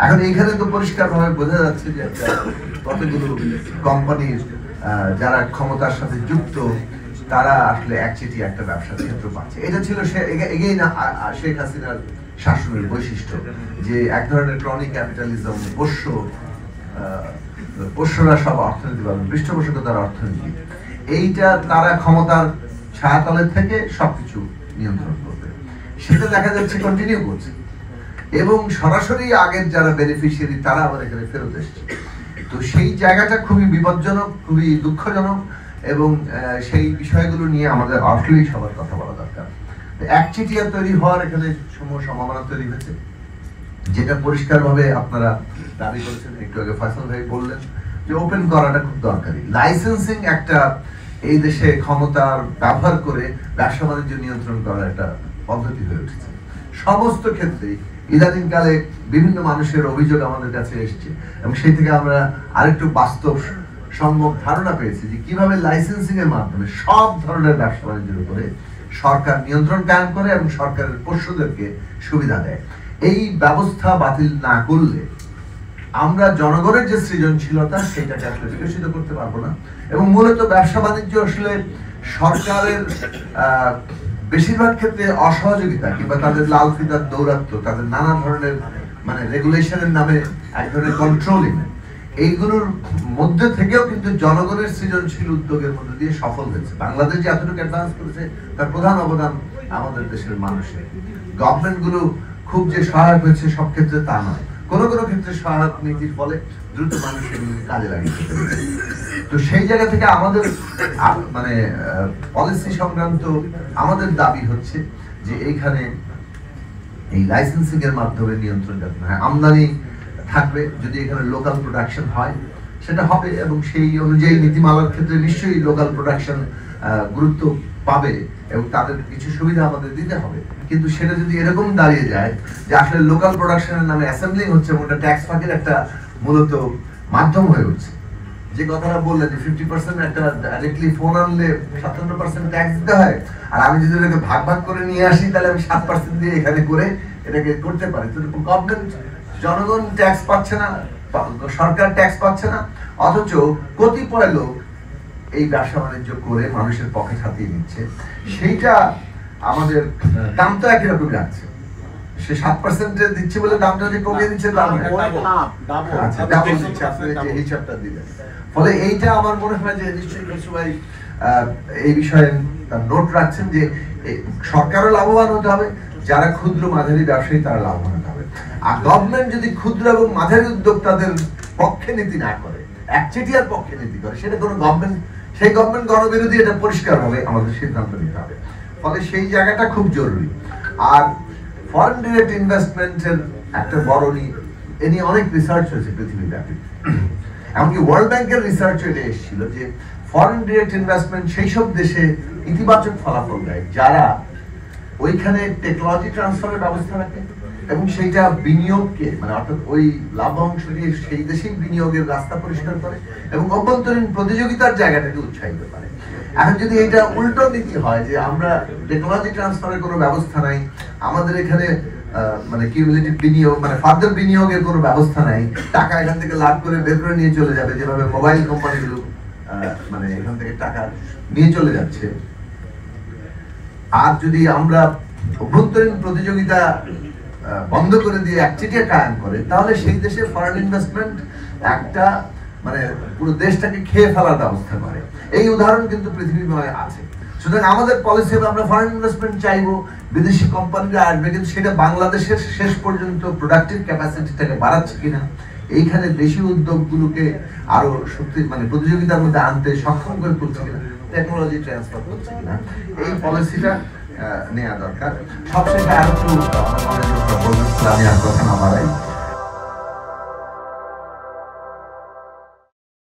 এখন এইখানে তো পরিষ্কারভাবে বোঝা যাচ্ছে যে কতগুলো কোম্পানির যারা ক্ষমতার সাথে যুক্ত তারা আসলে একচেটিয়া একটা ব্যবসার ক্ষেত্র পাচ্ছে। এটা ছিল এগেই না শেখ হাসিনার শাসনের বৈশিষ্ট্য, যে এক ধরনের ক্রনিক ক্যাপিটালিজম, পোষ্যরা সব অর্থনীতি পাবেন, পৃষ্ঠপোষকতার অর্থনীতি, এইটা তারা ক্ষমতার ছায়াতলের থেকে সবকিছু নিয়ন্ত্রণ করবে, সেটা দেখা যাচ্ছে কন্টিনিউ করছে। এবং সরাসরি আগের যারা বেনিফিশিয়ারি তারা আবার এখানে ফেরত এসছে। তো সেই জায়গাটা খুবই বিপজ্জনক, খুবই দুঃখজনক, এবং সেই বিষয়গুলো নিয়ে আমাদের আসলেই সবার কথা বলা দরকার। একচেটিয়া তৈরি হওয়ার এখানে সম্ভাবনা তৈরি হয়েছে, যেটা পরিষ্কারভাবে আপনারা দাবি করেছেন, একটু আগে ফয়সাল ভাই বললেন যে ওপেন করাটা খুব দরকারি। লাইসেন্সিং একটা এই দেশে ক্ষমতার ব্যবহার করে ব্যবসা বাণিজ্য নিয়ন্ত্রণ করার একটা পদ্ধতি হয়ে উঠেছে সমস্ত ক্ষেত্রেই। ইদানিংকালে বিভিন্ন মানুষের অভিযোগ আমাদের কাছে এসছে, এবং সেই থেকে আমরা আরেকটু বাস্তব সম্ভব ধারণা পেয়েছি যে কিভাবে লাইসেন্সিং এর মাধ্যমে সব ধরনের ব্যবসা বাণিজ্যের উপরে সরকার নিয়ন্ত্রণ কায়েম করে এবং সরকারের পোষ্যদেরকে সুবিধা দেয়। এই ব্যবস্থা বাতিল না করলে আমরা জনগণের যে সৃজনশীলতা সেটাকে আসলে বিকশিত করতে পারবো না। এবং মূলত ব্যবসা বাণিজ্য আসলে সরকারের বেশিরভাগ ক্ষেত্রে অসহযোগিতা কিংবা তাদের লাল ফিতার দৌরাত্ম্য, তাদের নানা ধরনের মানে রেগুলেশনের নামে এক ধরনের কন্ট্রোলিং, এইগুলোর মধ্যে থেকেও কিন্তু জনগণের সৃজনশীল উদ্যোগের মধ্যে দিয়ে সফল হয়েছে। বাংলাদেশ যে এতটুকু অ্যাডভান্স করেছে তার প্রধান অবদান আমাদের দেশের মানুষের। গভর্নমেন্টগুলো খুব যে সহায়ক হয়েছে সব ক্ষেত্রে তা নয়, কোনো কোনো ক্ষেত্রে সহায়ক নীতির ফলে দ্রুত মানুষ এগুলোকে কাজে লাগিয়ে ফেলতে। তো সেই জায়গা থেকে আমাদের মানে পলিসি সংক্রান্ত আমাদের দাবি হচ্ছে যে এইখানে এই লাইসেন্সিং এর মাধ্যমে নিয়ন্ত্রণ যাতে না হয়। আমদানি থাকবে, যদি এখানে লোকাল প্রোডাকশন হয় সেটা হবে, এবং সেই অনুযায়ী নীতিমালার ক্ষেত্রে নিশ্চয়ই লোকাল প্রোডাকশন গুরুত্ব পাবে এবং তাদের কিছু সুবিধা আমাদের দিতে হবে। কিন্তু সেটা যদি এরকম দাঁড়িয়ে যায় যে আসলে লোকাল প্রোডাকশনের নামে অ্যাসেম্বলিং হচ্ছে, ওটা ট্যাক্স ফাঁকের একটা মূলত মাধ্যম হয়ে উঠছে। যে কথাটা বললেন যে 50% একটা ডাইরেক্টলি ফোন আনলে 57% ট্যাক্স দিতে হয়, আর আমি যদি এটাকে ভাগ ভাগ করে নিয়ে আসি তাহলে আমি 7% দিয়ে এখানে করে এটাকে করতে পারি। তো গভর্নমেন্ট, জনগণ ট্যাক্স পাচ্ছে না, সরকার ট্যাক্স পাচ্ছে না, অথচ কতিপয় লোক এই ব্যবসা বাণিজ্য করে মানুষের পকেট হাতিয়ে নিচ্ছে। সেইটা আমাদের দাম তো একই রকমই রাখছে, সে 7% দিচ্ছে বলে দামটা যে কমিয়ে দিচ্ছে তা নয়, ডাবল দিচ্ছে। আপনি যে হিসাবটা দিলেন, ফলে এইটা আমার মনে হয় যে নিশ্চয়ই সবাই এই বিষয়ে নোট রাখছেন যে সরকারও লাভবান হতে হবে, যারা ক্ষুদ্র মাঝারি ব্যবসায়ী তারা লাভবান হতে হবে। আর গভর্নমেন্ট যদি ক্ষুদ্র এবং মাঝারি উদ্যোক্তাদের পক্ষে নীতি না করে, একচেটিয়ার পক্ষে নীতি করে, সেটা কোনো গভর্নমেন্ট, সেই গভর্নমেন্ট গণবিরোধী, এটা পরিষ্কার হবে, আমাদের সিদ্ধান্ত নিতে হবে। ফলে সেই জায়গাটা খুব জরুরি। আর ফরেন ডিরেক্ট ইনভেস্টমেন্টের একটা বড় এ নিয়ে অনেক রিসার্চ হয়েছে পৃথিবীব্যাপী, এমনকি ওয়ার্ল্ড ব্যাংকের রিসার্চ এটা এসেছিল যে ফরেন ডিরেক্ট ইনভেস্টমেন্ট সেই সব দেশে ইতিবাচক ফলাফল দেয় যারা ওইখানে টেকনোলজি ট্রান্সফারের ব্যবস্থা রাখে এবং সেইটা বিনিয়োগকে, মানে অর্থাৎ ওই লাভ অংশ দিয়ে সেই দেশেই বিনিয়োগের রাস্তা পরিষ্কার করে এবং অভ্যন্তরীণ প্রতিযোগিতার জায়গাটাকে উৎসাহিত করে। এখন যদি এটা উল্টো নীতি হয় যে আমরা টেকনোলজি ট্রান্সফারের কোনো ব্যবস্থা নাই, আমাদের এখানে মানে কিউমুলেটিভ বিনিয়োগ, মানে ফার্দার বিনিয়োগের কোনো ব্যবস্থা নাই, টাকা এখান থেকে লাভ করে বের করে নিয়ে চলে যাবে, যেভাবে মোবাইল কোম্পানিগুলো মানে এখান থেকে টাকা নিয়ে চলে যাচ্ছে। আর যদি আমরা অভ্যন্তরীণ প্রতিযোগিতা বন্ধ করে দিয়ে একচেটিয়া কায়েম করে, তাহলে সেই দেশে ফরেন ইনভেস্টমেন্ট একটা মানে পুরো দেশটাকে খেয়ে ফেলার ব্যবস্থা করে। এই উদাহরণ কিন্তু পৃথিবীময় আছে। সুতরাং আমাদের পলিসি হবে আমরা ফরেন ইনভেস্টমেন্ট চাইবো, বিদেশি কোম্পানিরা আসবে, কিন্তু সেটা বাংলাদেশের শেষ পর্যন্ত প্রোডাক্টিভ ক্যাপাসিটিটাকে বাড়াচ্ছে কিনা, এইখানে দেশীয় উদ্যোগগুলোকে আরো শক্তি মানে প্রতিযোগিতার মধ্যে আনতে সক্ষম করে তুলছে কিনা, টেকনোলজি ট্রান্সফার করছে কিনা, এই পলিসিটা নেওয়া দরকার। সবশেষে আর একটু আমি আর কথা না বাড়াই।